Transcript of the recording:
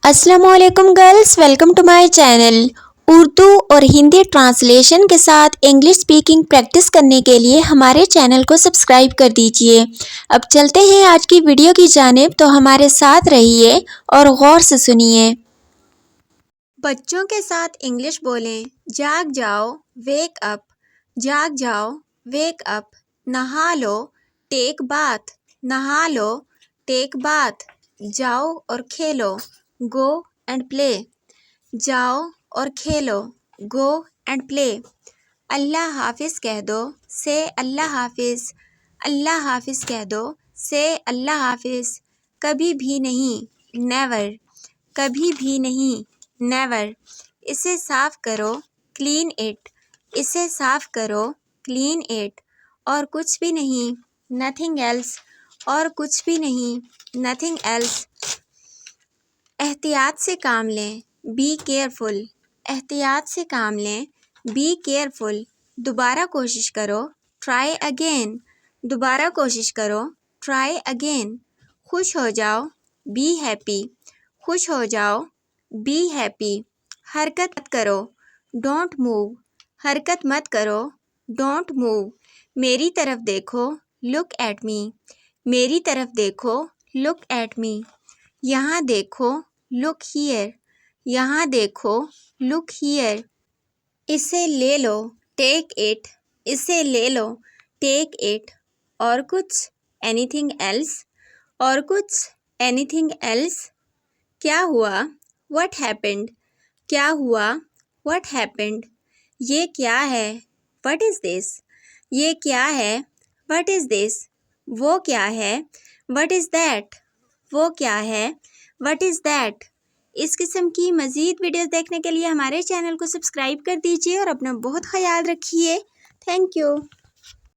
السلام علیکم girls, welcome to my channel. Urdu اور ہندی ٹرانسلیشن کے ساتھ انگلش اسپیکنگ پریکٹس کرنے کے لیے ہمارے چینل کو سبسکرائب کر دیجئے۔ اب چلتے ہیں آج کی ویڈیو کی جانب، تو ہمارے ساتھ رہیے اور غور سے سنیے۔ بچوں کے ساتھ انگلش بولیں۔ جاگ جاؤ، ویک اپ۔ جاگ جاؤ، ویک اپ۔ نہا لو، ٹیک باتھ۔ نہا لو، ٹیک باتھ۔ جاؤ اور کھیلو، گو اینڈ پلے۔ جاؤ اور کھیلو، گو اینڈ پلے۔ اللہ حافظ کہہ دو، سے اللہ حافظ۔ اللہ حافظ کہہ دو، سے اللہ حافظ۔ کبھی بھی نہیں، نیور۔ کبھی بھی نہیں، نیور۔ اسے صاف کرو، کلین اٹ۔ اسے صاف کرو، کلین اٹ۔ اور کچھ بھی نہیں، نتھنگ ایلس۔ اور کچھ بھی نہیں، نتھنگ ایلس۔ احتیاط سے کام لیں، بی کیئرفل۔ احتیاط سے کام لیں، بی کیئرفل۔ دوبارہ کوشش کرو، ٹرائی اگین۔ دوبارہ کوشش کرو، ٹرائی اگین۔ خوش ہو جاؤ، بی ہیپی۔ خوش ہو جاؤ، بی ہیپی۔ حرکت مت کرو، ڈونٹ موو۔ حرکت مت کرو، ڈونٹ موو۔ میری طرف دیکھو، لک ایٹ می۔ میری طرف دیکھو، لک ایٹ می۔ یہاں دیکھو، لک ہیئر۔ یہاں دیکھو، لک ہیئر۔ اسے لے لو، ٹیک اٹ۔ اسے لے لو، ٹیک اٹ۔ اور کچھ، اینی تھنگ ایلس۔ اور کچھ، اینی تھنگ ایلس۔ کیا ہوا، واٹ ہیپنڈ۔ کیا ہوا، واٹ ہیپنڈ۔ یہ کیا ہے، واٹ از دس۔ یہ کیا ہے، واٹ از دس۔ وہ کیا ہے، واٹ از دیٹ۔ وہ کیا ہے، واٹ از دیٹ۔ اس قسم کی مزید ویڈیوز دیکھنے کے لیے ہمارے چینل کو سبسکرائب کر دیجئے اور اپنا بہت خیال رکھیے۔ Thank you.